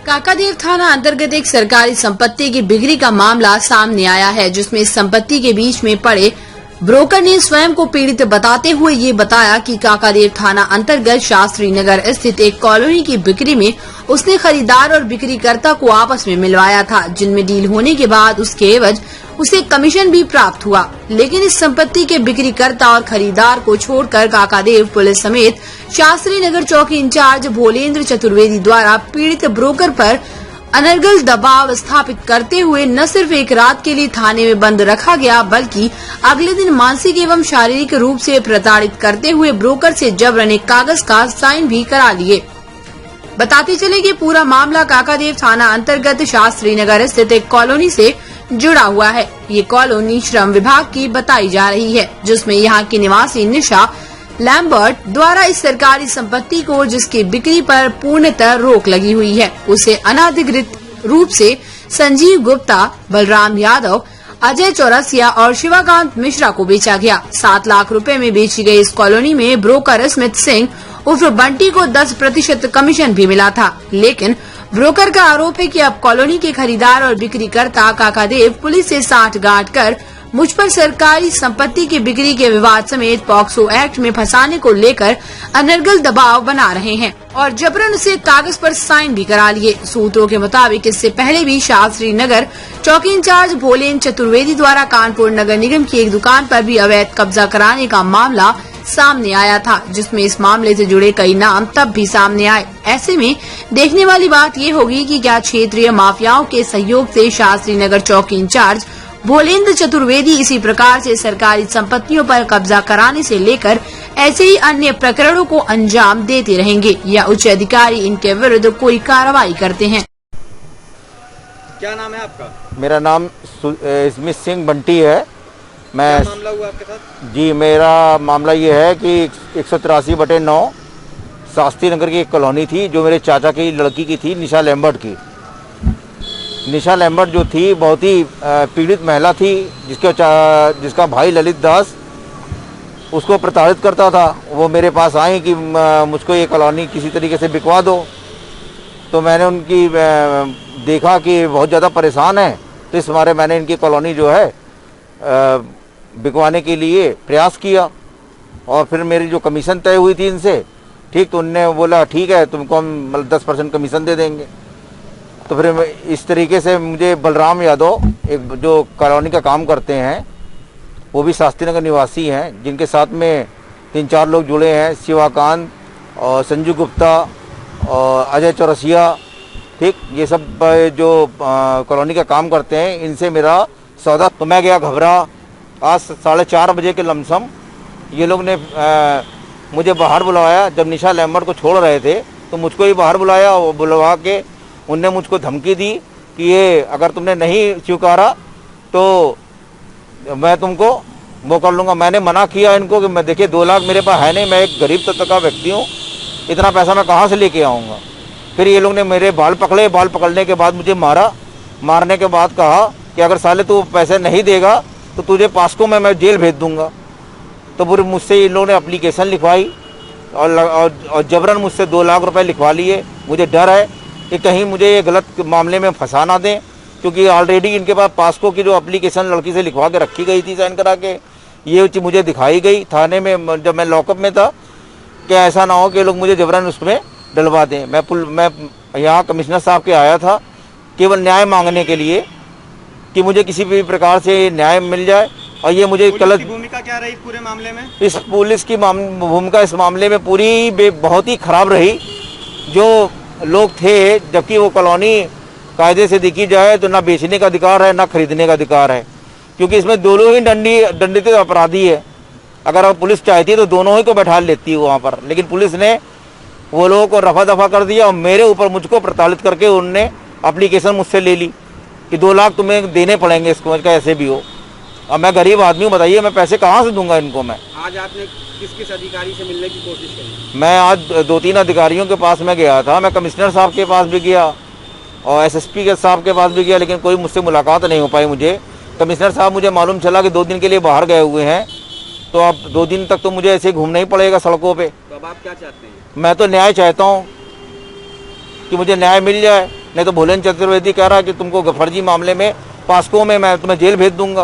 काकादेव थाना अंतर्गत एक सरकारी संपत्ति की बिक्री का मामला सामने आया है, जिसमें इस संपत्ति के बीच में पड़े ब्रोकर ने स्वयं को पीड़ित बताते हुए ये बताया कि काकादेव थाना अंतर्गत शास्त्री नगर स्थित एक कॉलोनी की बिक्री में उसने खरीदार और बिक्रीकर्ता को आपस में मिलवाया था, जिनमें डील होने के बाद उसके एवज उसे कमीशन भी प्राप्त हुआ। लेकिन इस संपत्ति के बिक्रीकर्ता और खरीदार को छोड़कर काकादेव पुलिस समेत शास्त्री नगर चौकी इंचार्ज भोलेंद्र चतुर्वेदी द्वारा पीड़ित ब्रोकर पर अनर्गल दबाव स्थापित करते हुए न सिर्फ एक रात के लिए थाने में बंद रखा गया, बल्कि अगले दिन मानसिक एवं शारीरिक रूप से प्रताड़ित करते हुए ब्रोकर से जबरन एक कागज का साइन भी करा लिए। बताते चले कि पूरा मामला काकादेव थाना अंतर्गत शास्त्री नगर स्थित एक कॉलोनी से जुड़ा हुआ है। ये कॉलोनी श्रम विभाग की बताई जा रही है, जिसमें यहाँ की निवासी निशा लैम्बर्ट द्वारा इस सरकारी संपत्ति को, जिसकी बिक्री पर पूर्णतः रोक लगी हुई है, उसे अनधिकृत रूप से संजीव गुप्ता, बलराम यादव, अजय चौरसिया और शिवाकांत मिश्रा को बेचा गया। 7 लाख रुपए में बेची गई इस कॉलोनी में ब्रोकर स्मिथ सिंह उर्फ बंटी को 10% कमीशन भी मिला था। लेकिन ब्रोकर का आरोप है कि अब कॉलोनी के खरीदार और बिक्रीकर्ता काकादेव पुलिस से साठगांठ कर मुझ पर सरकारी संपत्ति की बिक्री के विवाद समेत पॉक्सो एक्ट में फंसाने को लेकर अनर्गल दबाव बना रहे हैं और जबरन उसे कागज पर साइन भी करा लिए। सूत्रों के मुताबिक इससे पहले भी शास्त्री नगर चौकी इंचार्ज भोलेंद्र चतुर्वेदी द्वारा कानपुर नगर निगम की एक दुकान पर भी अवैध कब्जा कराने का मामला सामने आया था, जिसमें इस मामले से जुड़े कई नाम तब भी सामने आए। ऐसे में देखने वाली बात ये होगी कि क्या क्षेत्रीय माफियाओं के सहयोग से शास्त्री नगर चौकी इंचार्ज भोलेंद्र चतुर्वेदी इसी प्रकार से सरकारी संपत्तियों पर कब्जा कराने से लेकर ऐसे ही अन्य प्रकरणों को अंजाम देते रहेंगे, या उच्च अधिकारी इनके विरुद्ध कोई कार्रवाई करते हैं। क्या नाम है आपका? मेरा नाम स्मिथ सिंह बंटी है। क्या मामला हुआ आपके साथ? जी, मेरा मामला ये है कि 183/9 शास्त्री नगर की एक कॉलोनी थी, जो मेरे चाचा की लड़की की थी, निशा लैम्बर्ट की। निशा लैम्बर्ट जो थी बहुत ही पीड़ित महिला थी, जिसका भाई ललित दास उसको प्रताड़ित करता था। वो मेरे पास आई कि मुझको ये कॉलोनी किसी तरीके से बिकवा दो। तो मैंने उनकी देखा कि बहुत ज़्यादा परेशान है, तो इस बारे मैंने इनकी कॉलोनी जो है बिकवाने के लिए प्रयास किया। और फिर मेरी जो कमीशन तय हुई थी इनसे, ठीक, तो उनने बोला ठीक है, तुमको हम 10% कमीशन दे देंगे। तो फिर इस तरीके से मुझे बलराम यादव, एक जो कॉलोनी का काम करते हैं, वो भी शास्त्री नगर निवासी हैं, जिनके साथ में 3-4 लोग जुड़े हैं, शिवाकांत और संजू गुप्ता और अजय चौरसिया, ठीक, ये सब जो कॉलोनी का काम करते हैं, इनसे मेरा सौदा। तो मैं गया घबरा। आज 4:30 बजे के लमसम ये लोग ने मुझे बाहर बुलवाया। जब निशा लैम्बर्ट को छोड़ रहे थे तो मुझको ही बाहर बुलाया और बुलवा के उनने मुझको धमकी दी कि ये अगर तुमने नहीं स्वीकारा तो मैं तुमको वो कर लूँगा। मैंने मना किया इनको कि मैं, देखिए 2 लाख मेरे पास है नहीं, मैं एक गरीब तबके का व्यक्ति हूँ, इतना पैसा मैं कहाँ से लेके आऊँगा। फिर ये लोग ने मेरे बाल पकड़े। बाल पकड़ने के बाद मुझे मारा। मारने के बाद कहा कि अगर साले तू पैसे नहीं देगा तो तुझे पास्को में मैं जेल भेज दूँगा। तो फिर मुझसे इन लोगों ने एप्लीकेशन लिखवाई और जबरन मुझसे 2 लाख रुपए लिखवा लिए। मुझे डर है कि कहीं मुझे ये गलत मामले में फंसा ना दें, क्योंकि ऑलरेडी इनके पास पास्को की जो एप्लीकेशन लड़की से लिखवा के रखी गई थी साइन करा के, ये चीज़ मुझे दिखाई गई थाने में जब मैं लॉकअप में था, कि ऐसा ना हो कि लोग मुझे जबरन उसमें डलवा दें। मैं यहाँ कमिश्नर साहब के आया था केवल न्याय मांगने के लिए कि मुझे किसी भी प्रकार से न्याय मिल जाए। और ये मुझे गलत भूमिका क्या रही पूरे मामले में? इस पुलिस की भूमिका इस मामले में पूरी बहुत ही खराब रही। जो लोग थे, जबकि वो कॉलोनी कायदे से देखी जाए तो ना बेचने का अधिकार है ना खरीदने का अधिकार है, क्योंकि इसमें दोनों ही दंडित अपराधी है। अगर पुलिस चाहती है तो दोनों ही को बैठा लेती है वहाँ पर, लेकिन पुलिस ने वो लोगों को रफा दफा कर दिया और मेरे ऊपर मुझको प्रताड़ित करके उनने एप्लीकेशन मुझसे ले ली कि 2 लाख तुम्हें देने पड़ेंगे इसको, ऐसे भी हो। अब मैं गरीब आदमी हूँ, बताइए मैं पैसे कहाँ से दूंगा इनको। मैं आज आपने किस अधिकारी से मिलने की कोशिश की? मैं आज 2-3 अधिकारियों के पास में गया था। मैं कमिश्नर साहब के पास भी गया और एसएसपी के साहब के पास भी गया, लेकिन कोई मुझसे मुलाकात नहीं हो पाई मुझे। कमिश्नर साहब मुझे मालूम चला कि 2 दिन के लिए बाहर गए हुए हैं, तो अब 2 दिन तक तो मुझे ऐसे घूमना ही पड़ेगा सड़कों पे। तो अब आप क्या चाहते हैं? मैं तो न्याय चाहता हूँ कि मुझे न्याय मिल जाए, नहीं तो भोलेन चतुर्वेदी कह रहा है कि तुमको फर्जी मामले में पास्को में मैं तुम्हें जेल भेज दूंगा।